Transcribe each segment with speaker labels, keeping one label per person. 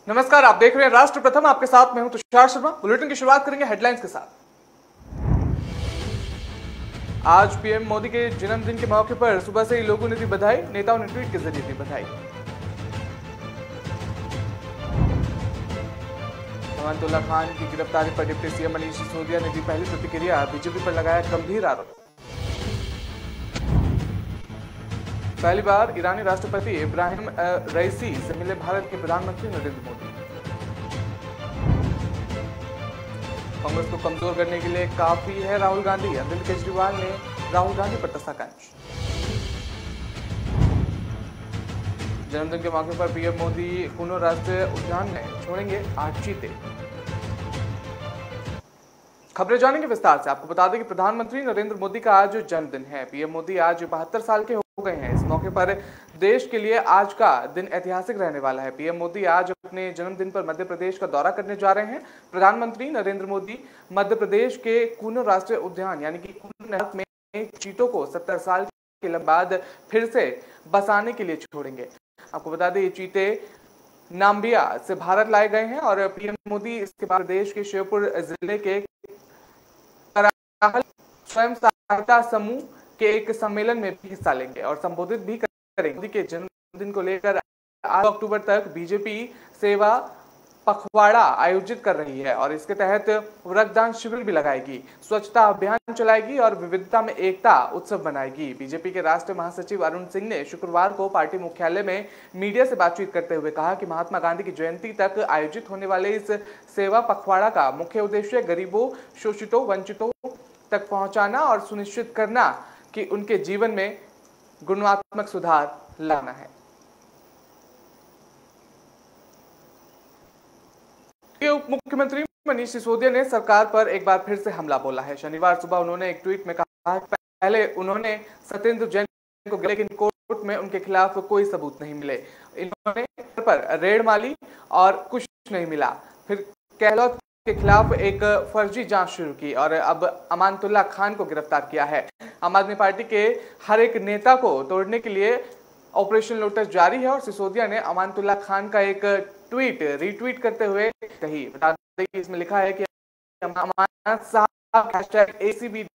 Speaker 1: नमस्कार, आप देख रहे हैं राष्ट्र प्रथम। आपके साथ मैं हूं तुषार शर्मा। बुलेटिन की शुरुआत करेंगे हेडलाइंस के साथ। आज पीएम मोदी के जन्मदिन के मौके पर सुबह से ही लोगों ने दी बधाई। नेताओं ने ट्वीट के जरिए दी बधाई। अमानतुल्लाह खान की गिरफ्तारी पर डिप्टी सीएम मनीष सिसोदिया ने दी पहली प्रतिक्रिया। बीजेपी पर लगाया गंभीर आरोप। पहली बार ईरानी राष्ट्रपति इब्राहिम रईसी से मिले भारत के प्रधानमंत्री नरेंद्र मोदी। कांग्रेस को कमजोर करने के लिए काफी है राहुल गांधी। अरविंद केजरीवाल ने राहुल गांधी पर कसा तंज। जन्मदिन के मौके पर पीएम मोदी कुनो राष्ट्रीय उद्यान में छोड़ेंगे 8 चीते। खबरें जानेंगे विस्तार से। आपको बता दें कि प्रधानमंत्री नरेंद्र मोदी का आज जन्मदिन है। पीएम मोदी आज 72 साल के हो गए हैं। इस मौके पर देश के लिए आज का दिन ऐतिहासिक रहने वाला है। पीएम मोदी आज अपने जन्मदिन पर मध्य प्रदेश का दौरा करने जा रहे हैं। प्रधानमंत्री नरेंद्र मोदी मध्य प्रदेश के कुनो राष्ट्रीय उद्यान यानी कि कुनो नेशनल पार्क में चीतों को 70 साल के बाद फिर से बसाने के लिए छोड़ेंगे। आपको बता दें ये चीते नाम्बिया से भारत लाए गए हैं और पीएम मोदी इसके बाद प्रदेश के श्योपुर जिले के स्वयं सहायता समूह के एक सम्मेलन में भी हिस्सा लेंगे और संबोधित भी करेंगे। मोदी के जन्मदिन को लेकर 8 अक्टूबर तक बीजेपी सेवा पखवाड़ा आयोजित कर रही है और इसके तहत रक्तदान शिविर भी लगाएगी, स्वच्छता अभियान चलाएगी और विविधता में एकता उत्सव बनाएगी। बीजेपी के राष्ट्रीय महासचिव अरुण सिंह ने शुक्रवार को पार्टी मुख्यालय में मीडिया से बातचीत करते हुए कहा कि महात्मा गांधी की जयंती तक आयोजित होने वाले इस सेवा पखवाड़ा का मुख्य उद्देश्य गरीबों, शोषितों, वंचितों तक पहुंचाना और सुनिश्चित करना कि उनके जीवन में गुणात्मक सुधार लाना है। उप मुख्यमंत्री मनीष सिसोदिया ने सरकार पर एक बार फिर से हमला बोला है। शनिवार सुबह उन्होंने एक ट्वीट में कहा कि पहले उन्होंने सत्येंद्र जैन को गिरफ्तार, लेकिन कोर्ट में उनके खिलाफ कोई सबूत नहीं मिले। इन्होंने पर रेड मारी और कुछ नहीं मिला। फिर गहलोत के खिलाफ एक फर्जी जांच शुरू की और अब अमानतुल्लाह खान को गिरफ्तार किया है। आम आदमी पार्टी के हर एक नेता को तोड़ने के लिए ऑपरेशन लोटस जारी है और सिसोदिया ने अमानतुल्लाह खान का एक ट्वीट रीट्वीट करते हुए कही। बता दें कि इसमें लिखा है कि अमान साहब #ACB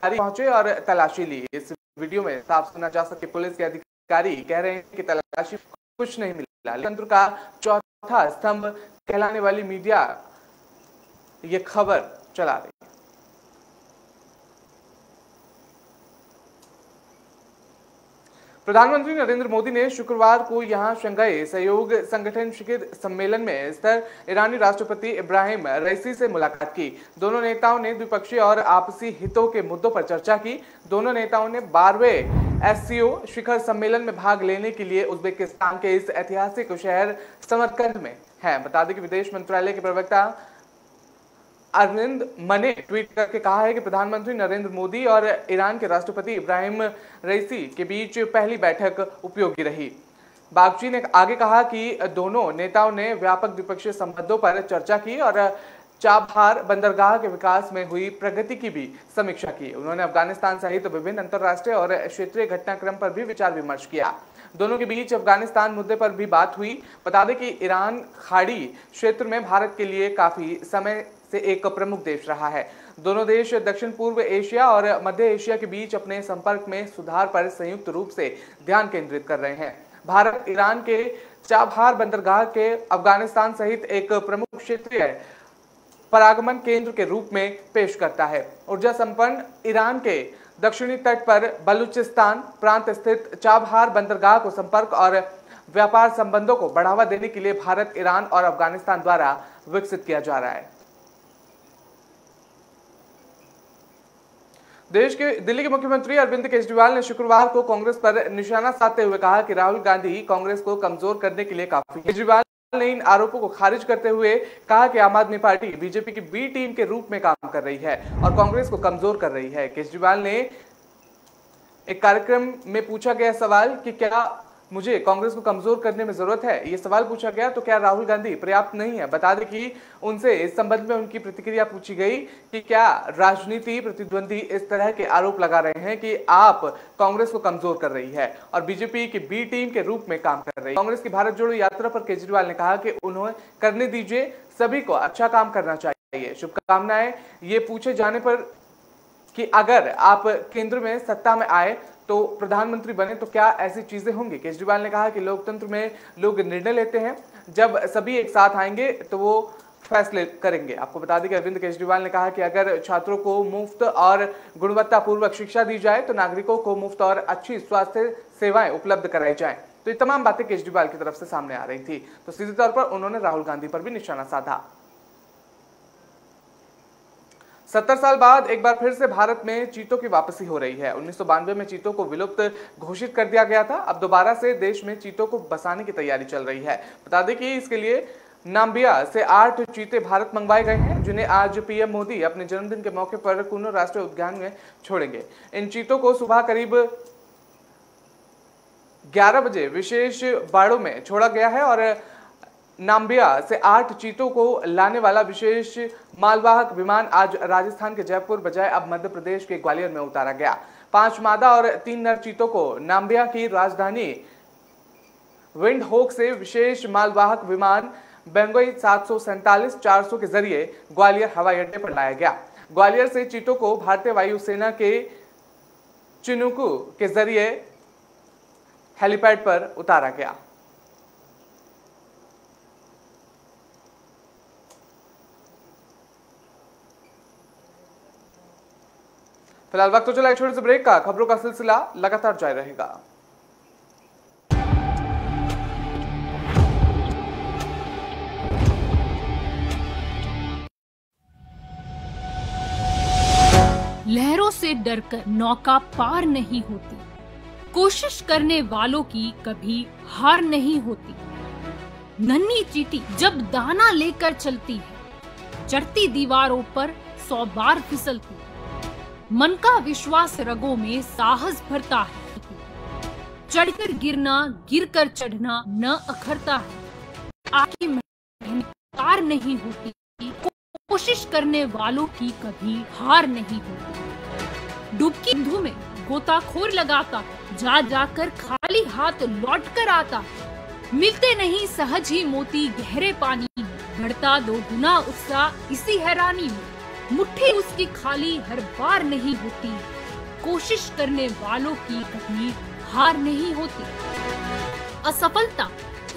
Speaker 1: पहुंचे और तलाशी ली। इस वीडियो में साफ सुना जा सके पुलिस के अधिकारी कह रहे हैं कि तलाशी कुछ नहीं मिला। लोकतंत्र का चौथा स्तंभ कहलाने वाली मीडिया ये खबर चला रही है। प्रधानमंत्री नरेंद्र मोदी ने शुक्रवार को यहां शंघाई सहयोग संगठन शिखर सम्मेलन में स्थित ईरानी राष्ट्रपति इब्राहिम रईसी से मुलाकात की। दोनों नेताओं ने द्विपक्षीय और आपसी हितों के मुद्दों पर चर्चा की। दोनों नेताओं ने 12वें SCO शिखर सम्मेलन में भाग लेने के लिए उज्बेकिस्तान के इस ऐतिहासिक शहर समरकंद में है। बता दें कि विदेश मंत्रालय के प्रवक्ता अरविंद ने ट्वीट करके कहा है कि प्रधानमंत्री नरेंद्र मोदी और ईरान के राष्ट्रपति इब्राहिम रईसी के बीच पहली बैठक उपयोगी रही। बागची ने आगे कहा कि दोनों नेताओं ने व्यापक द्विपक्षीय संबंधों पर चर्चा की और चाबहार बंदरगाह के विकास में हुई प्रगति की भी समीक्षा की। उन्होंने अफगानिस्तान सहित विभिन्न अंतर्राष्ट्रीय और क्षेत्रीय घटनाक्रम पर भी विचार विमर्श किया। दोनों के बीच अफगानिस्तान मुद्दे पर भी बात हुई। बता दें कि ईरान खाड़ी क्षेत्र में भारत के लिए काफी समय से एक प्रमुख देश रहा है। दोनों देश दक्षिण पूर्व एशिया और मध्य एशिया के बीच अपने संपर्क में सुधार पर संयुक्त रूप से ध्यान केंद्रित कर रहे हैं। भारत ईरान के चाबहार बंदरगाह के अफगानिस्तान सहित एक प्रमुख क्षेत्रीय परागमन केंद्र के रूप में पेश करता है। ऊर्जा संपन्न ईरान के दक्षिणी तट पर बलूचिस्तान प्रांत स्थित चाबहार बंदरगाह को संपर्क और व्यापार संबंधों को बढ़ावा देने के लिए भारत, ईरान और अफगानिस्तान द्वारा विकसित किया जा रहा है। दिल्ली के मुख्यमंत्री अरविंद केजरीवाल ने शुक्रवार को कांग्रेस पर निशाना साधते हुए कहा कि राहुल गांधी कांग्रेस को कमजोर करने के लिए काफी। केजरीवाल ने इन आरोपों को खारिज करते हुए कहा कि आम आदमी पार्टी बीजेपी की बी टीम के रूप में काम कर रही है और कांग्रेस को कमजोर कर रही है। केजरीवाल ने एक कार्यक्रम में पूछा गया सवाल कि क्या मुझे कांग्रेस को कमजोर करने में जरूरत है, ये सवाल पूछा गया तो क्या राहुल गांधी पर्याप्त नहीं है? बता दें कि उनसे इस संबंध में उनकी प्रतिक्रिया पूछी गई कि क्या राजनीति प्रतिद्वंदी इस तरह के आरोप लगा रहे हैं कि आप कांग्रेस को कमजोर कर रही है और बीजेपी की बी टीम के रूप में काम कर रही है। कांग्रेस की भारत जोड़ो यात्रा पर केजरीवाल ने कहा कि उन्हें करने दीजिए, सभी को अच्छा काम करना चाहिए। शुभकामनाएं। ये पूछे जाने पर कि अगर आप केंद्र में सत्ता में आए तो प्रधानमंत्री बने तो क्या ऐसी चीजें होंगी? केजरीवाल ने कहा कि लोकतंत्र में लोग निर्णय लेते हैं, जब सभी एक साथ आएंगे तो वो फैसले करेंगे। आपको बता दें कि अरविंद केजरीवाल ने कहा कि अगर छात्रों को मुफ्त और गुणवत्तापूर्वक शिक्षा दी जाए तो नागरिकों को मुफ्त और अच्छी स्वास्थ्य सेवाएं उपलब्ध कराई जाएं। तो ये तमाम बातें केजरीवाल की तरफ से सामने आ रही थी। तो सीधे तौर पर उन्होंने राहुल गांधी पर भी निशाना साधा। 70 साल बाद एक बार फिर से भारत में चीतों की वापसी हो रही है। 1992 में चीतों को विलुप्त घोषित कर दिया गया था। अब दोबारा से देश में चीतों को बसाने की तैयारी चल रही है। बता दें कि इसके लिए नाम्बिया से 8 चीते भारत मंगवाए गए हैं, जिन्हें आज पीएम मोदी अपने जन्मदिन के मौके पर कुनो राष्ट्रीय उद्यान में छोड़ेंगे। इन चीतों को सुबह करीब 11 बजे विशेष बाड़ों में छोड़ा गया है और नाम्बिया से 8 चीतों को लाने वाला विशेष मालवाहक विमान आज राजस्थान के जयपुर बजाय अब मध्य प्रदेश के ग्वालियर में उतारा गया। 5 मादा और 3 नर चीतों को नाम्बिया की राजधानी विंडहोक से विशेष मालवाहक विमान बेंगोई 747-400 के जरिए ग्वालियर हवाई अड्डे पर लाया गया। ग्वालियर से चीतों को भारतीय वायुसेना के चिनूकू के जरिए हेलीपैड पर उतारा गया। फिलहाल वक्त तो चला एक छोटे से ब्रेक का। खबरों का सिलसिला लगातार जारी रहेगा।
Speaker 2: लहरों से डरकर नौका पार नहीं होती, कोशिश करने वालों की कभी हार नहीं होती। नन्ही चींटी जब दाना लेकर चलती है, चढ़ती दीवारों पर 100 बार फिसलती है। मन का विश्वास रगों में साहस भरता है। चढ़कर गिरना, गिरकर चढ़ना न अखरता है। आगे मेहनत हार नहीं होती, कोशिश करने वालों की कभी हार नहीं होती। डुबकी धू में गोताखोर लगाता, जा जाकर खाली हाथ लौट कर आता। मिलते नहीं सहज ही मोती गहरे पानी में, बढ़ता 2 गुना उत्साह इसी हैरानी में। मुट्ठी उसकी खाली हर बार नहीं होती, कोशिश करने वालों की कभी हार नहीं होती। असफलता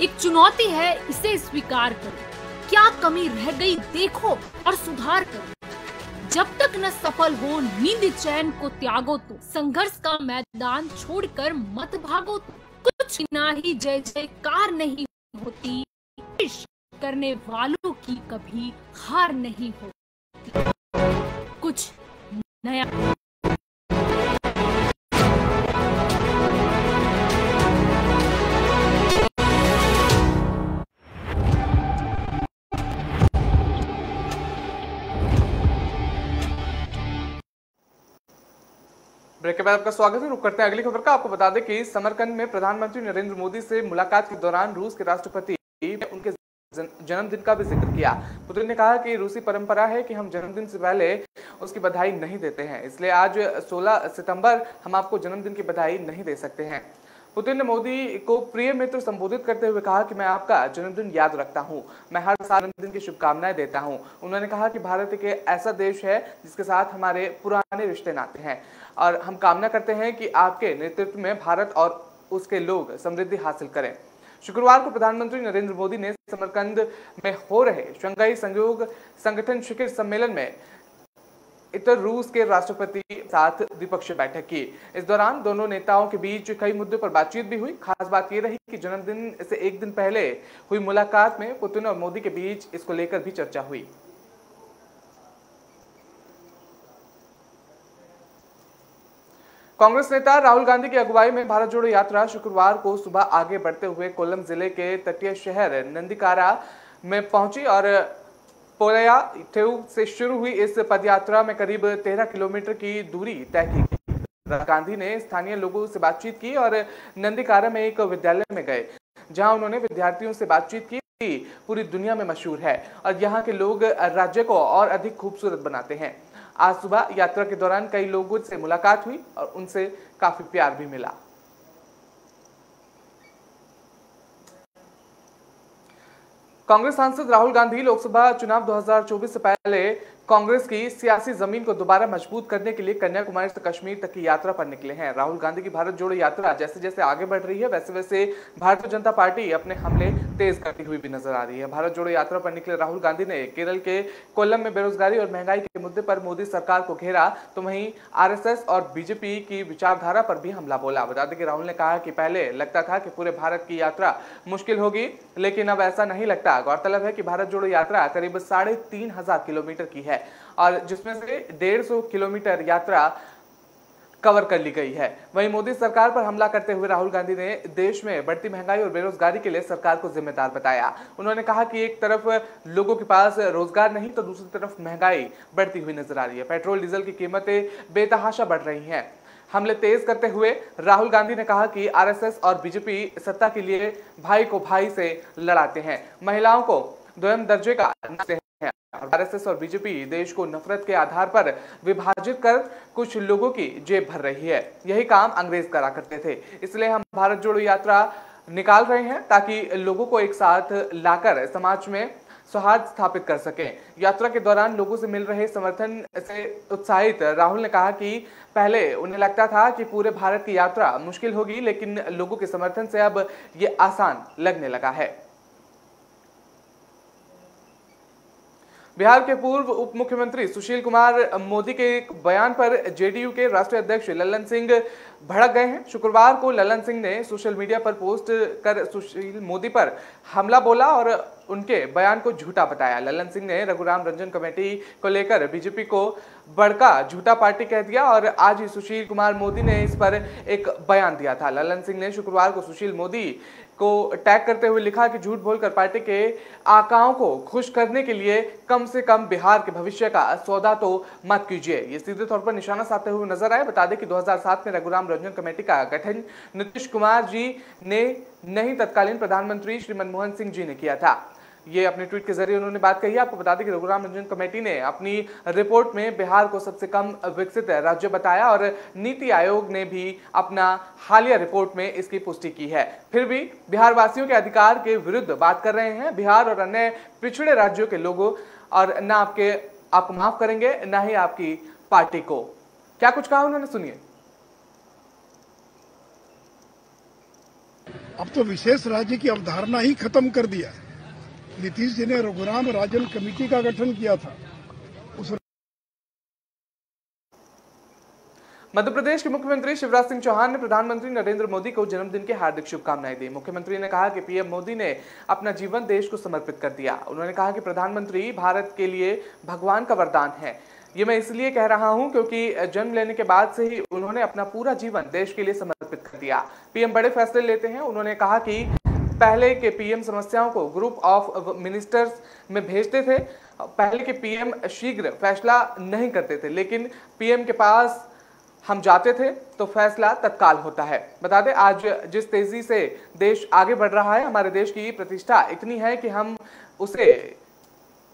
Speaker 2: एक चुनौती है, इसे स्वीकार करो। क्या कमी रह गई देखो और सुधार करो। जब तक न सफल हो नींद चैन को त्यागो तो, संघर्ष का मैदान छोड़कर मत भागो तो। कुछ ना ही जय जयकार नहीं होती, कोशिश करने वालों की कभी हार नहीं होती। कुछ नया
Speaker 1: ब्रेक के बाद आपका स्वागत है। रुक करते हैं अगली खबर का। आपको बता दें कि समरकंद में प्रधानमंत्री नरेंद्र मोदी से मुलाकात के दौरान रूस के राष्ट्रपति ने उनके जन्मदिन का भी जिक्र किया। पुतिन ने कहा कि रूसी परंपरा है कि हम जन्मदिन से पहले उसकी बधाई नहीं देते हैं, इसलिए आज 16 सितंबर हम आपको जन्मदिन की बधाई नहीं दे सकते हैं। पुतिन ने मोदी को प्रिय मित्र संबोधित करते हुए कहा कि मैं आपका जन्मदिन याद रखता हूं, मैं हर साल जन्मदिन की शुभकामनाएं देता हूं। उन्होंने कहा कि भारत एक ऐसा देश है जिसके साथ हमारे पुराने रिश्ते नाते हैं और हम कामना करते हैं कि आपके नेतृत्व में भारत और उसके लोग समृद्धि हासिल करें। शुक्रवार को प्रधानमंत्री नरेंद्र मोदी ने समरकंद में हो रहे शंघाई सहयोग संगठन शिखर सम्मेलन में इतर रूस के राष्ट्रपति के साथ द्विपक्षीय बैठक की। इस दौरान दोनों नेताओं के बीच कई मुद्दों पर बातचीत भी हुई। खास बात यह रही कि जन्मदिन से एक दिन पहले हुई मुलाकात में पुतिन और मोदी के बीच इसको लेकर भी चर्चा हुई। कांग्रेस नेता राहुल गांधी की अगुवाई में भारत जोड़ो यात्रा शुक्रवार को सुबह आगे बढ़ते हुए कोल्लम जिले के तटीय शहर नंदीकारा में पहुंची और पोलया थेऊ से शुरू हुई इस पदयात्रा में करीब 13 किलोमीटर की दूरी तय की। राहुल गांधी ने स्थानीय लोगों से बातचीत की और नंदीकारा में एक विद्यालय में गए, जहां उन्होंने विद्यार्थियों से बातचीत की। पूरी दुनिया में मशहूर है और यहाँ के लोग राज्य को और अधिक खूबसूरत बनाते हैं। आज सुबह यात्रा के दौरान कई लोगों से मुलाकात हुई और उनसे काफी प्यार भी मिला। कांग्रेस सांसद राहुल गांधी लोकसभा चुनाव 2024 से पहले कांग्रेस की सियासी जमीन को दोबारा मजबूत करने के लिए कन्याकुमारी से कश्मीर तक की यात्रा पर निकले हैं। राहुल गांधी की भारत जोड़ो यात्रा जैसे जैसे आगे बढ़ रही है, वैसे वैसे भारतीय जनता पार्टी अपने हमले तेज करती हुई भी नजर आ रही है। भारत जोड़ो यात्रा पर निकले राहुल गांधी ने केरल के कोल्लम में बेरोजगारी और महंगाई के मुद्दे पर मोदी सरकार को घेरा, तो वहीं आरएसएस और बीजेपी की विचारधारा पर भी हमला बोला। बता दें कि राहुल ने कहा कि पहले लगता था कि पूरे भारत की यात्रा मुश्किल होगी, लेकिन अब ऐसा नहीं लगता। गौरतलब है कि भारत जोड़ो यात्रा करीब 3,500 किलोमीटर की है और जिसमें से 150 किलोमीटर यात्रा कवर कर ली गई है। वहीं मोदी सरकार पर हमला करते हुए राहुल गांधी ने देश में बढ़ती महंगाई और बेरोजगारी के लिए सरकार को जिम्मेदार बताया। उन्होंने कहा कि एक तरफ लोगों के पास रोजगार नहीं तो दूसरी तरफ महंगाई बढ़ती हुई नजर आ रही है। पेट्रोल डीजल की कीमतें बेतहाशा बढ़ रही हैं। हमले तेज करते हुए राहुल गांधी ने कहा कि आरएसएस और बीजेपी सत्ता के लिए भाई को भाई से लड़ाते हैं, महिलाओं को दोयम दर्जे का हैं। आरएसएस और बीजेपी देश को नफरत के आधार पर विभाजित कर कुछ लोगों की जेब भर रही है। यही काम अंग्रेज करा करते थे। इसलिए हम भारत जोड़ो यात्रा निकाल रहे हैं ताकि लोगों को एक साथ लाकर समाज में सौहार्द स्थापित कर सकें। यात्रा के दौरान लोगों से मिल रहे समर्थन से उत्साहित राहुल ने कहा कि पहले उन्हें लगता था कि पूरे भारत की यात्रा मुश्किल होगी, लेकिन लोगों के समर्थन से अब ये आसान लगने लगा है। बिहार के पूर्व उप मुख्यमंत्री सुशील कुमार मोदी के एक बयान पर जेडीयू के राष्ट्रीय अध्यक्ष ललन सिंह भड़क गए हैं। शुक्रवार को ललन सिंह ने सोशल मीडिया पर पोस्ट कर सुशील मोदी पर हमला बोला और उनके बयान को झूठा बताया। ललन सिंह ने रघुराम रंजन कमेटी को लेकर बीजेपी को बड़का झूठा पार्टी कह दिया और आज ही सुशील कुमार मोदी ने इस पर एक बयान दिया था। ललन सिंह ने शुक्रवार को सुशील मोदी को टैग करते हुए लिखा कि झूठ बोलकर पार्टी के आकाओं को खुश करने के लिए कम से कम बिहार के भविष्य का सौदा तो मत कीजिए। ये सीधे तौर पर निशाना साधते हुए नजर आए। बता दें कि 2007 में रघुराम रंजन कमेटी का गठन नीतीश कुमार जी ने नहीं, तत्कालीन प्रधानमंत्री श्री मनमोहन सिंह जी ने किया था। ये अपने ट्वीट के जरिए उन्होंने बात कही। आपको बता दें कि रघुराम रंजन कमेटी ने अपनी रिपोर्ट में बिहार को सबसे कम विकसित राज्य बताया और नीति आयोग ने भी अपना हालिया रिपोर्ट में इसकी पुष्टि की है। फिर भी बिहार वासियों के अधिकार के विरुद्ध बात कर रहे हैं बिहार और अन्य पिछड़े राज्यों के लोगों, और ना आपको माफ करेंगे ना ही आपकी पार्टी को। क्या कुछ कहा उन्होंने, सुनिए।
Speaker 3: अब तो विशेष राज्य की अवधारणा ही खत्म कर दिया। नीतीश जी ने रघुराम राजन कमेटी का गठन किया था।
Speaker 1: मध्य प्रदेश के मुख्यमंत्री शिवराज सिंह चौहान ने प्रधानमंत्री नरेंद्र मोदी को जन्मदिन की हार्दिक शुभकामनाएं दी। मुख्यमंत्री ने कहा कि पीएम मोदी ने अपना जीवन देश को समर्पित कर दिया। उन्होंने कहा कि प्रधानमंत्री भारत के लिए भगवान का वरदान है। ये मैं इसलिए कह रहा हूं क्योंकि जन्म लेने के बाद से ही उन्होंने अपना पूरा जीवन देश के लिए समर्पित कर दिया। पीएम बड़े फैसले लेते हैं। उन्होंने कहा कि पहले के पीएम समस्याओं को ग्रुप ऑफ मिनिस्टर्स में भेजते थे। पहले के पीएम शीघ्र फैसला नहीं करते थे, लेकिन पीएम के पास हम जाते थे तो फैसला तत्काल होता है। बता दें, आज जिस तेजी से देश आगे बढ़ रहा है, हमारे देश की प्रतिष्ठा इतनी है कि हम उसे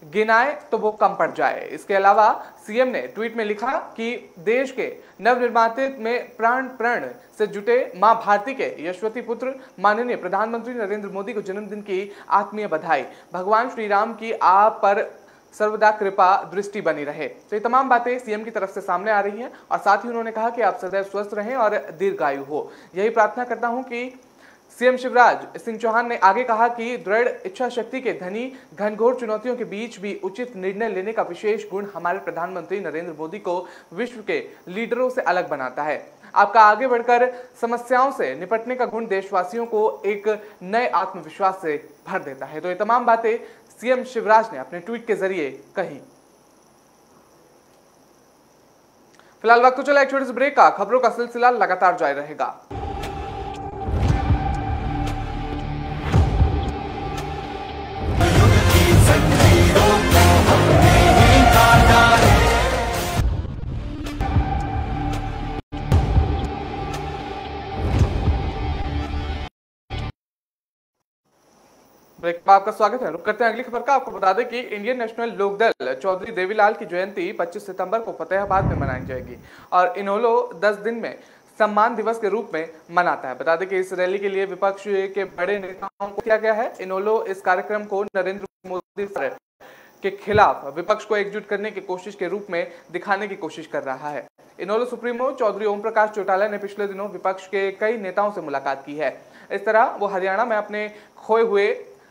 Speaker 1: गिनाए तो वो कम पड़ जाए। इसके अलावा सीएम ने ट्वीट में लिखा कि देश के नवनिर्माण में प्राण से जुटे मां भारती के यशस्वी पुत्र माननीय प्रधानमंत्री नरेंद्र मोदी को जन्मदिन की आत्मीय बधाई। भगवान श्री राम की आप पर सर्वदा कृपा दृष्टि बनी रहे। तो ये तमाम बातें सीएम की तरफ से सामने आ रही हैं और साथ ही उन्होंने कहा कि आप सदैव स्वस्थ रहें और दीर्घायु हो। यही प्रार्थना करता हूं कि सीएम शिवराज सिंह चौहान ने आगे कहा कि दृढ़ इच्छा शक्ति के धनी घनघोर चुनौतियों के बीच भी उचित निर्णय लेने का विशेष गुण हमारे प्रधानमंत्री नरेंद्र मोदी को विश्व के लीडरों से अलग बनाता है। आपका आगे बढ़कर समस्याओं से निपटने का गुण देशवासियों को एक नए आत्मविश्वास से भर देता है। तो ये तमाम बातें सीएम शिवराज ने अपने ट्वीट के जरिए कही। फिलहाल वक्त तो चला एक छोटे से ब्रेक का। खबरों का सिलसिला लगातार जारी रहेगा। आपका स्वागत है। रुक करते हैं अगली खबर का। आपको बता दें कि इंडियन नेशनल लोकदल चौधरी देवीलाल की जयंती 25 सितंबर को फतेहाबाद में मनाई जाएगी और इनेलो 10 दिन में सम्मान दिवस के रूप में मनाता है। बता दें कि इस रैली के लिए विपक्ष के बड़े नेताओं को किया गया है। इनेलो इस कार्यक्रम को नरेंद्र मोदी के खिलाफ विपक्ष को एकजुट करने की कोशिश के रूप में दिखाने की कोशिश कर रहा है। इनेलो सुप्रीमो चौधरी ओम प्रकाश चौटाला ने पिछले दिनों विपक्ष के कई नेताओं से मुलाकात की है। इस तरह वो हरियाणा में अपने खोए हुए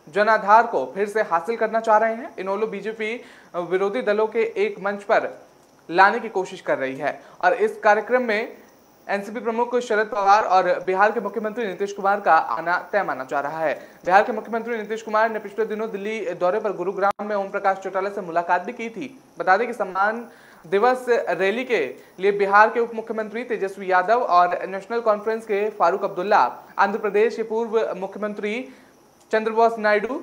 Speaker 1: जनाधार को फिर से हासिल करना चाह रहे हैं। इनेलो बीजेपी विरोधी दलों के एक मंच पर लाने की कोशिश कर रही है और इस कार्यक्रम में एनसीपी प्रमुख शरद पवार और बिहार के मुख्यमंत्री नीतीश कुमार का आना तय माना जा रहा है। बिहार के मुख्यमंत्री नीतीश कुमार ने पिछले दिनों दिल्ली दौरे पर गुरुग्राम में ओम प्रकाश चौटाला से मुलाकात भी की थी। बता दें कि सम्मान दिवस रैली के लिए बिहार के उप मुख्यमंत्री तेजस्वी यादव और नेशनल कॉन्फ्रेंस के फारूक अब्दुल्ला, आंध्र प्रदेश के पूर्व मुख्यमंत्री चंद्रबाबू नायडू,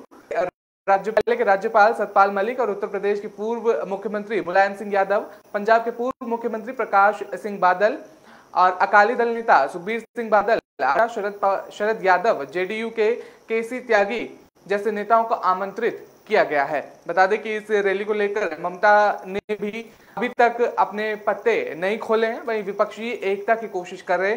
Speaker 1: राज्यपाल के राज्यपाल सतपाल मलिक और उत्तर प्रदेश के पूर्व मुख्यमंत्री मुलायम सिंह यादव, पंजाब के पूर्व मुख्यमंत्री प्रकाश सिंह बादल और अकाली दल नेता सुखबीर सिंह बादल, शरद यादव, जेडीयू के केसी त्यागी जैसे नेताओं को आमंत्रित किया गया है। बता दें कि इस रैली को लेकर ममता ने भी अभी तक अपने पत्ते नहीं खोले हैं। वहीं विपक्षी एकता की कोशिश कर रहे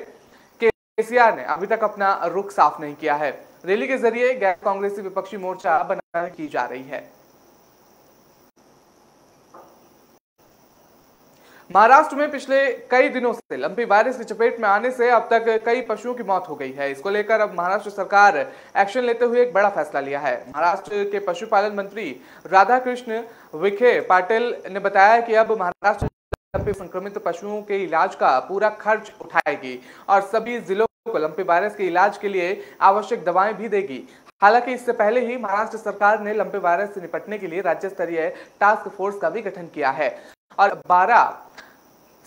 Speaker 1: केसीआर ने अभी तक अपना रुख साफ नहीं किया है। रैली के जरिए गैर कांग्रेसी विपक्षी मोर्चा बनाने की जा रही है। महाराष्ट्र में पिछले कई दिनों से लंपी वायरस की चपेट में आने से अब तक कई पशुओं की मौत हो गई है। इसको लेकर अब महाराष्ट्र सरकार एक्शन लेते हुए एक बड़ा फैसला लिया है। महाराष्ट्र के पशुपालन मंत्री राधाकृष्ण विखे पाटिल ने बताया कि अब महाराष्ट्र लंपी संक्रमित पशुओं के इलाज का पूरा खर्च उठाएगी और सभी जिलों को लंपी वायरस के इलाज के लिए आवश्यक दवाएं भी देगी। हालांकि इससे पहले ही महाराष्ट्र सरकार ने लंपी वायरस से निपटने के लिए राज्य स्तरीय टास्क फोर्स का भी गठन किया है और 12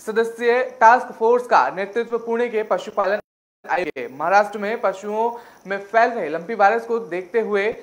Speaker 1: सदस्यीय टास्क फोर्स का नेतृत्व पुणे के पशुपालन आयुक्त। महाराष्ट्र में पशुओं में फैल रहे लंपी वायरस को देखते हुए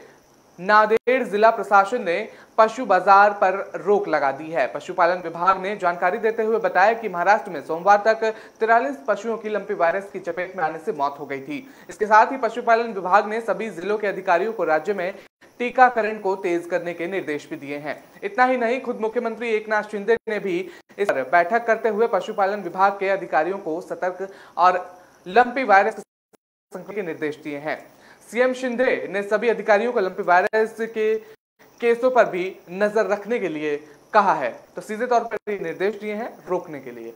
Speaker 1: नांदेड़ जिला प्रशासन ने पशु बाजार पर रोक लगा दी है। पशुपालन विभाग ने जानकारी देते हुए बताया कि महाराष्ट्र में सोमवार तक 43 पशुओं की लंपी वायरस की चपेट में आने से मौत हो गई थी। इसके साथ ही पशुपालन विभाग ने सभी जिलों के अधिकारियों को राज्य में टीकाकरण को तेज करने के निर्देश भी दिए हैं। इतना ही नहीं, खुद मुख्यमंत्री एकनाथ शिंदे ने भी इस पर बैठक करते हुए पशुपालन विभाग के अधिकारियों को सतर्क और लंपी वायरस संक्रमण के निर्देश दिए हैं। सीएम शिंदे ने सभी अधिकारियों को लंपी वायरस के केसों पर भी नजर रखने के लिए कहा है, तो सीधे तौर पर निर्देश दिए हैं रोकने के लिए।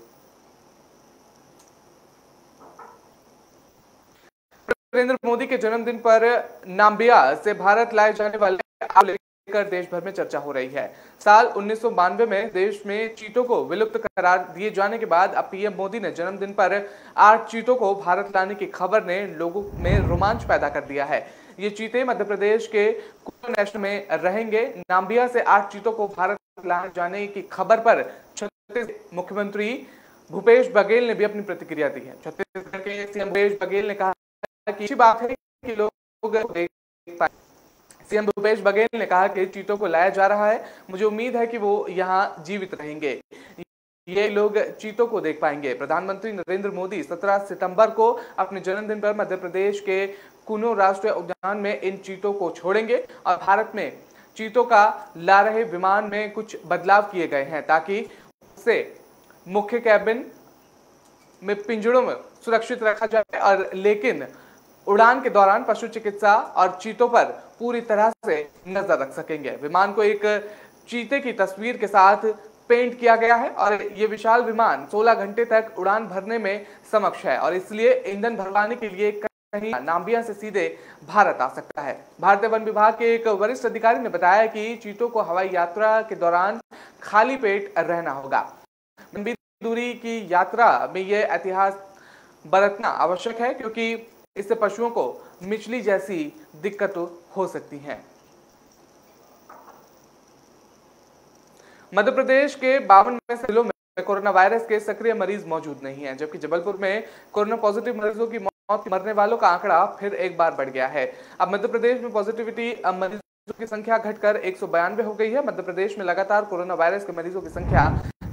Speaker 1: नरेंद्र मोदी के जन्मदिन पर नाम्बिया से भारत लाए जाने वाले लेकर देश भर में चर्चा हो रही है। साल 1992 में देश में चीतों को विलुप्त करार दिए जाने के बाद अब पीएम मोदी ने जन्मदिन पर 8 चीतों को भारत लाने की खबर ने लोगों में रोमांच पैदा कर दिया है। ये चीते मध्य प्रदेश के कुल्लू नेशनल में रहेंगे। नाम्बिया से 8 चीतों को भारत लाए जाने की खबर पर छत्तीसगढ़ मुख्यमंत्री भूपेश बघेल ने भी अपनी प्रतिक्रिया दी है। छत्तीसगढ़ के सीएम भूपेश बघेल ने कहा कि अच्छी बात है कि लोग देख पाए। सीएम भूपेश बघेल ने कहा कि चीतों को लाया जा रहा है, मुझे उम्मीद है कि वो यहाँ जीवित रहेंगे, ये लोग चीतों को देख पाएंगे। प्रधानमंत्री नरेंद्र मोदी 17 सितंबर को अपने जन्मदिन पर मध्य प्रदेश के कुनो राष्ट्रीय उद्यान में इन चीतों को छोड़ेंगे और भारत में चीतों का ला रहे विमान में कुछ बदलाव किए गए हैं ताकि उसे मुख्य कैबिन में पिंजड़ों में सुरक्षित रखा जाए और लेकिन उड़ान के दौरान पशु चिकित्सा और चीतों पर पूरी तरह से नजर रख सकेंगे। विमान को एक चीते की तस्वीर के साथ पेंट किया गया है और ये विशाल विमान 16 घंटे तक उड़ान भरने में सक्षम है और इसलिए ईंधन भरवाने के लिए कहीं नाम्बिया से सीधे भारत आ सकता है। भारतीय वन विभाग के एक वरिष्ठ अधिकारी ने बताया कि चीतों को हवाई यात्रा के दौरान खाली पेट रहना होगा। लंबी दूरी की यात्रा में यह एहतियात बरतना आवश्यक है क्योंकि इससे पशुओं को मिचली जैसी दिक्कत हो सकती है। मध्य प्रदेश के 52 में से जिलों में कोरोना वायरस के सक्रिय मरीज मौजूद नहीं है, जबकि जबलपुर में कोरोना पॉजिटिव मरीजों की मौत मरने वालों का आंकड़ा फिर एक बार बढ़ गया है। अब मध्य प्रदेश में पॉजिटिविटी मरीजों की संख्या घटकर 192 हो गई है। मध्य प्रदेश में लगातार कोरोना वायरस के मरीजों की संख्या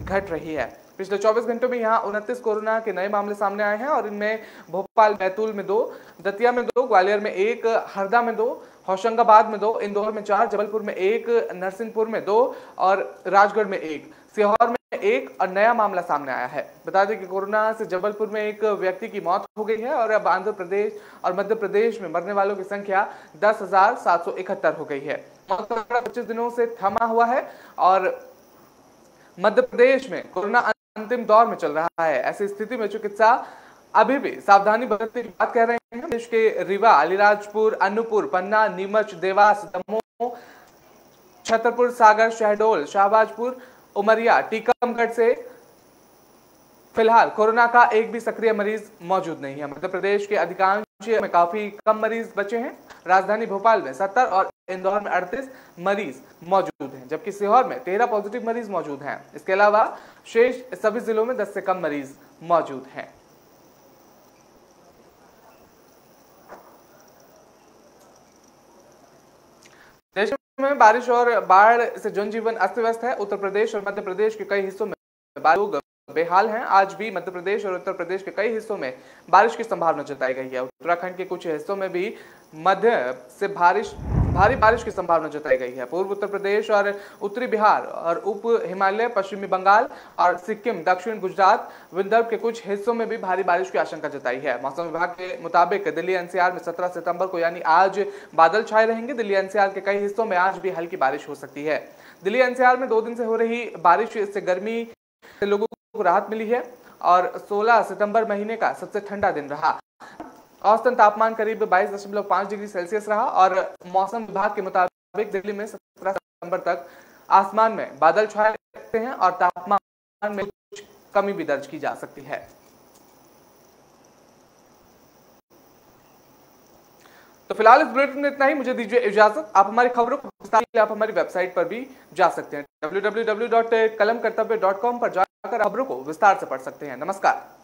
Speaker 1: घट रही है। पिछले 24 घंटों में यहां 29 कोरोना के नए मामले सामने आए हैं और इनमें भोपाल बैतूल में 2, दतिया में 2, ग्वालियर में 1, हरदा में 2, होशंगाबाद में 2, इंदौर में 4, जबलपुर में 1, नरसिंहपुर में 2 और राजगढ़ में 1, सीहोर में 1 और नया मामला सामने आया है। बता दें कि कोरोना से जबलपुर में एक व्यक्ति की मौत हो गई है और अब आंध्र प्रदेश और मध्य प्रदेश में मरने वालों की संख्या 10,771 हो गई है। 25 दिनों से थमा हुआ है और मध्य प्रदेश में कोरोना अंतिम दौर में चल रहा है। ऐसी स्थिति में चिकित्सा अभी भी सावधानी बरतने की बात कह रहे हैं। देश के रीवा, अलीराजपुर, अनूपपुर, पन्ना, नीमच, देवास, दमोह, छतरपुर, सागर, शहडोल, शाहबाजपुर, उमरिया, टीकमगढ़ से फिलहाल कोरोना का एक भी सक्रिय मरीज मौजूद नहीं है। मध्य प्रदेश के अधिकांश में काफी कम मरीज बचे हैं। राजधानी भोपाल में 70 और इंदौर में 38 मरीज मौजूद हैं, जबकि सीहोर में 13 पॉजिटिव मरीज मौजूद हैं। इसके अलावा शेष सभी जिलों में 10 से कम मरीज मौजूद हैं। देश में बारिश और बाढ़ से जनजीवन अस्त व्यस्त है। उत्तर प्रदेश और मध्य प्रदेश के कई हिस्सों में लोग बेहाल हैं। आज भी मध्य प्रदेश और उत्तर प्रदेश के कई हिस्सों में बारिश की संभावना जताई गई है। उत्तराखंड के कुछ हिस्सों में भी मध्य से भारी बारिश की संभावना जताई गई है। पूर्व उत्तर प्रदेश और उत्तरी बिहार और उप हिमालय, पश्चिमी बंगाल और सिक्किम, दक्षिण गुजरात, विदर्भ के कुछ हिस्सों में भी भारी बारिश की आशंका जताई है। मौसम विभाग के मुताबिक दिल्ली एनसीआर में 17 सितंबर को यानी आज बादल छाए रहेंगे। दिल्ली एनसीआर के कई हिस्सों में आज भी हल्की बारिश हो सकती है। दिल्ली एनसीआर में 2 दिन से हो रही बारिश से गर्मी से लोगों को राहत मिली है और 16 सितंबर महीने का सबसे ठंडा दिन रहा। औसतन तापमान करीब 22.5 डिग्री सेल्सियस रहा और मौसम विभाग के मुताबिक दिल्ली में 17 सितंबर तक आसमान में बादल छाए रहते हैं और तापमान में कुछ कमी भी दर्ज की जा सकती है। तो फिलहाल इस बुलेटिन में इतना ही। मुझे दीजिए इजाजत। आप हमारी खबरों को विस्तार के लिए आप हमारी वेबसाइट पर भी जा सकते हैं। www.kalamkartavya.com पर जाकर खबरों को विस्तार से पढ़ सकते हैं। नमस्कार।